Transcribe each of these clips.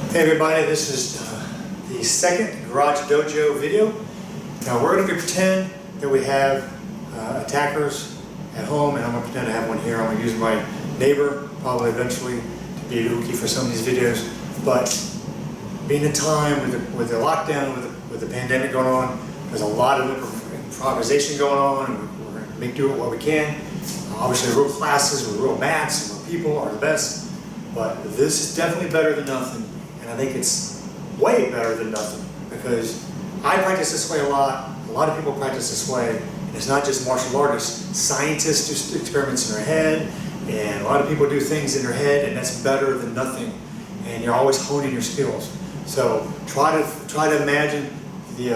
Hey everybody, this is the second Garage Dojo video. Now we're going to pretend that we have attackers at home, and I'm going to pretend to have one here. I'm going to use my neighbor, probably eventually, to be a uki for some of these videos. But being in time with the lockdown, with the pandemic going on, there's a lot of improvisation going on, and we're going to make do it what we can. Obviously real classes with real mats and real people are the best, but this is definitely better than nothing. I think it's way better than nothing, because I practice this way a lot of people practice this way, and it's not just martial artists. Scientists do experiments in their head, and a lot of people do things in their head, and that's better than nothing, and you're always honing your skills. So try to imagine the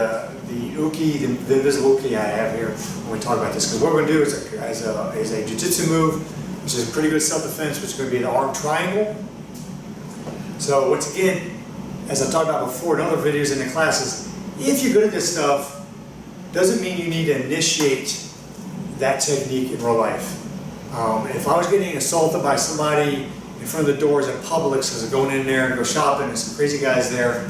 uki, the invisible uki I have here when we talk about this, because what we're going to do is a jiu-jitsu move, which is a pretty good self-defense, which is going to be the arm triangle. So once again, as I've talked about before in other videos in the classes, if you're good at this stuff, doesn't mean you need to initiate that technique in real life. If I was getting assaulted by somebody in front of the doors at Publix because they're going in there and go shopping and some crazy guys there,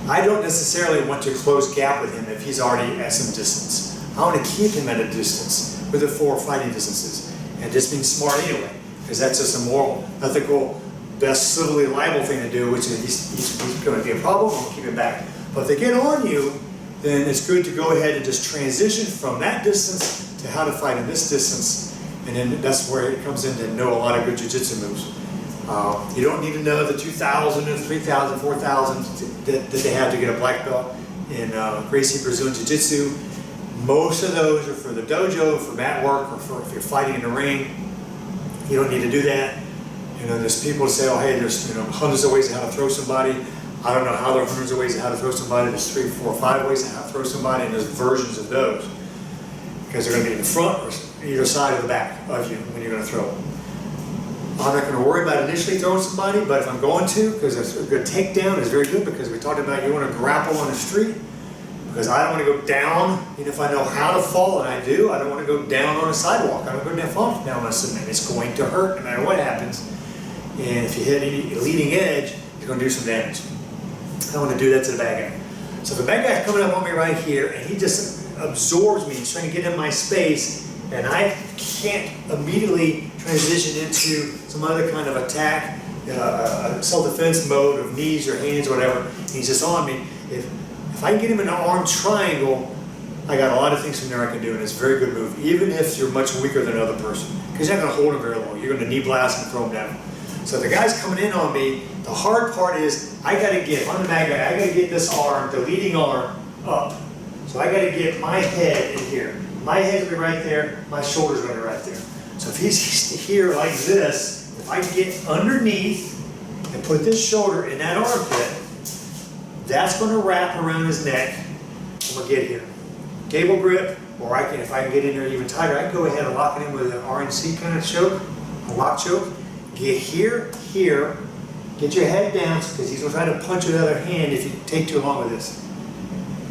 I don't necessarily want to close gap with him if he's already at some distance. I want to keep him at a distance with the 4 fighting distances, and just being smart anyway, because that's just a moral, ethical, best civilly liable thing to do, which is he's going to be a problem, I'll keep him back. But if they get on you, then it's good to go ahead and just transition from that distance to how to fight in this distance, and then that's where it comes in to know a lot of good jiu-jitsu moves. You don't need to know the 2,000 and 3,000, 4,000 that they have to get a black belt in Gracie Brazilian Jiu-Jitsu. Most of those are for the dojo, for mat work, or for if you're fighting in the ring. You don't need to do that. You know, there's people who say, oh hey, there's hundreds of ways of how to throw somebody. I don't know how there are hundreds of ways of how to throw somebody. There's 3, 4, 5 ways of how to throw somebody, and there's versions of those. Because they're going to be in the front or either side or the back of you when you're going to throw them. I'm not going to worry about initially throwing somebody, but if I'm going to, because a good takedown is very good, because we talked about you want to grapple on the street, because I don't want to go down, even if I know how to fall, and I do, I don't want to go down on a sidewalk. I don't want to go down on a cement. It's going to hurt no matter what happens. And if you hit any leading edge, you're going to do some damage. I don't want to do that to the bad guy. So if the bad guy's coming up on me right here, and he just absorbs me, he's trying to get in my space, and I can't immediately transition into some other kind of attack, self-defense mode of knees or hands or whatever, and he's just on me. If I can get him in an arm triangle, I got a lot of things from there I can do, and it's a very good move, even if you're much weaker than another person, because you're not going to hold him very long. You're going to knee blast and throw him down. So the guy's coming in on me. The hard part is I got to get, I'm the bad guy, I got to get this arm, the leading arm, up. So I got to get my head in here. My head will be right there, my shoulders will be right there. So if he's here like this, if I get underneath and put this shoulder in that armpit, that's going to wrap around his neck, and we'll get here. Gable grip, or if I can get in there even tighter, I can go ahead and lock it in with an RNC kind of choke, a lock choke. Get here, get your head down, because he's going to try to punch with the other hand if you take too long with this.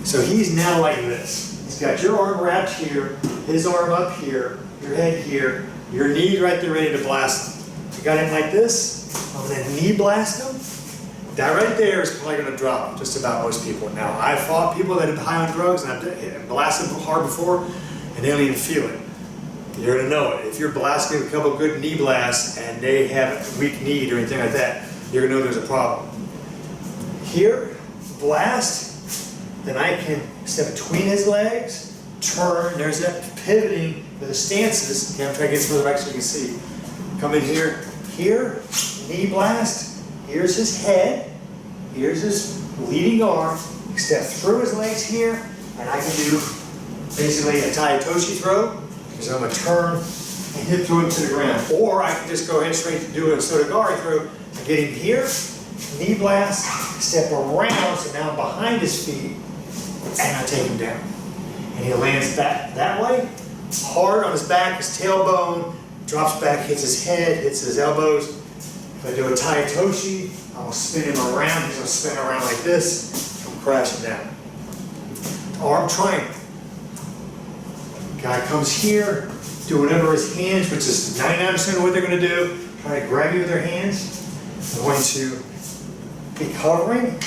So he's now like this. He's got your arm wrapped here, his arm up here, your head here, your knee right there ready to blast him. You got him like this, I'm going to knee blast him. That right there is probably going to drop just about most people. Now, I've fought people that are high on drugs, and I've blasted them hard before, and they don't even feel it. You're going to know it. If you're blasting a couple good knee blasts and they have a weak knee or anything like that, you're going to know there's a problem. Here, blast, then I can step between his legs, turn, there's that pivoting for the stances. Okay, I'm trying to get further back so you can see. Come in here, knee blast, here's his head, here's his leading arm, step through his legs here, and I can do basically a Tai-Toshi throw. So I'm going to turn and hip throw him to the ground. Or I can just go ahead straight to do a Sotogari throw and get him here, knee blast, step around, so now I'm behind his feet, and I take him down. And he lands back that way, hard on his back, his tailbone, drops back, hits his head, hits his elbows. If I do a Tai-Toshi, I'll spin him around. He's going to spin around like this, and crash him down. Arm triangle. Guy comes here, do whatever his hands, which is 99% of what they're going to do, try to grab you with their hands. I'm going to be covering.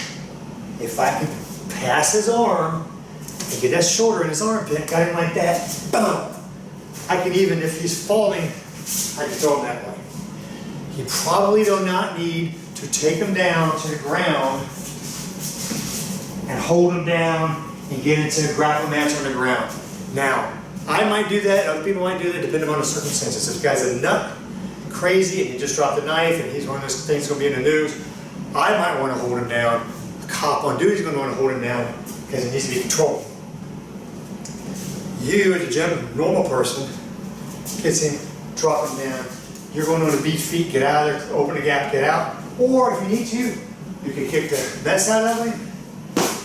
If I can pass his arm and get that shoulder in his armpit, got him like that, boom. I can even, if he's falling, I can throw him that way. You probably do not need to take him down to the ground and hold him down and get into a grapple match on the ground. Now, I might do that, other people might do that depending on the circumstances. If the guy's a nut, crazy, and he just dropped a knife and he's one of those things going to be in the news, I might want to hold him down. The cop on duty is going to want to hold him down because it needs to be controlled. You, as a normal person, gets him, drop him down. You're going on the beach feet, get out of there, open the gap, get out. Or if you need to, you can kick that side that way.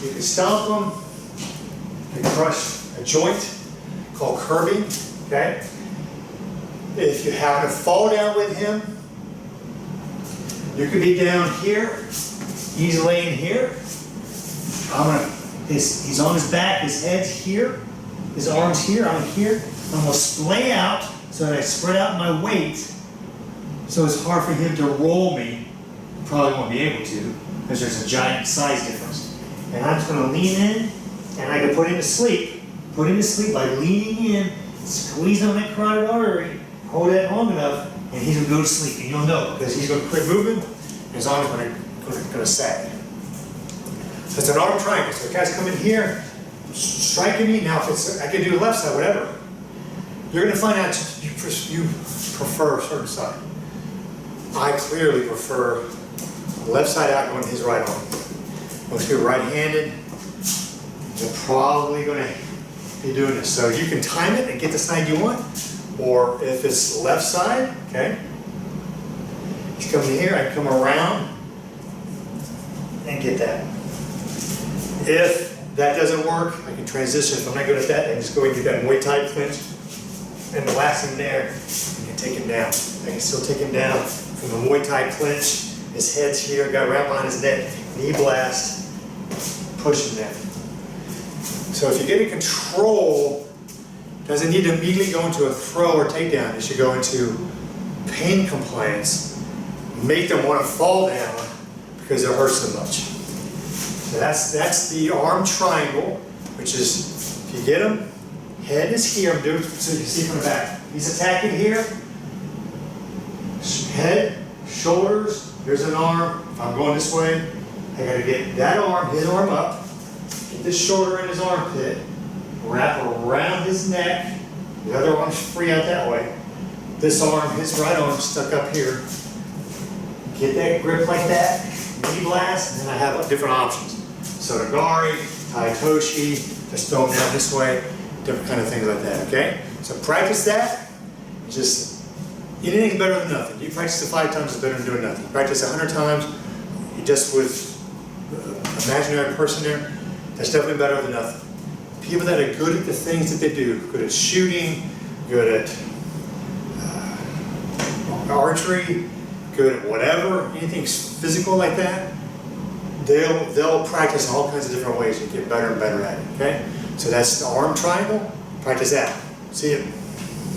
You can stomp them. You can crush a joint called curbing. Okay. If you happen to fall down with him, you could be down here. He's laying here. He's on his back. His head's here. His arm's here. I'm here. I'm going to splay out so that I spread out my weight. So it's hard for him to roll me. You probably won't be able to because there's a giant size difference. And I'm just going to lean in, and I can put him to sleep. Put him to sleep by leaning in, squeeze on that carotid artery, hold that long enough, and he's going to go to sleep. And you'll know because he's going to quit moving, and his arm's going to sag. So it's an arm triangle. So the guy's coming here, striking me. Now, if it's, I can do the left side, whatever. You're going to find out you prefer a certain side. I clearly prefer the left side out going to his right arm. Most people are right-handed. They're probably going to be doing this. So you can time it and get the side you want. Or if it's left side, okay, he's coming here, I can come around and get that. If that doesn't work, I can transition. If I'm not good at that, I can just go and get that Muay Thai clinch and blast him there and take him down. I can still take him down from the Muay Thai clinch. His head's here, got wrapped behind his neck, knee blast, push him down. So if you get in control, doesn't need to immediately go into a throw or takedown. It should go into pain compliance, make them want to fall down because it hurts so much. So that's the arm triangle, which is, if you get him, head is here, I'm doing it so you can see from the back. He's attacking here, head, shoulders, here's an arm. If I'm going this way, I gotta get that arm, his arm up, get this shoulder in his armpit, wrap around his neck, the other arm's free out that way. This arm, his right arm stuck up here. Get that grip like that, knee blast, and then I have different options. Sotogari, Taitoshi, just throw them down this way, different kind of things like that, okay? So practice that, just, anything's better than nothing. You practice it 5 times, it's better than doing nothing. Practice 100 times, just with an imaginary person there, that's definitely better than nothing. People that are good at the things that they do, good at shooting, good at archery, good at whatever, anything physical like that, they'll practice all kinds of different ways and get better and better at it, okay? So that's the arm triangle, practice that. See you.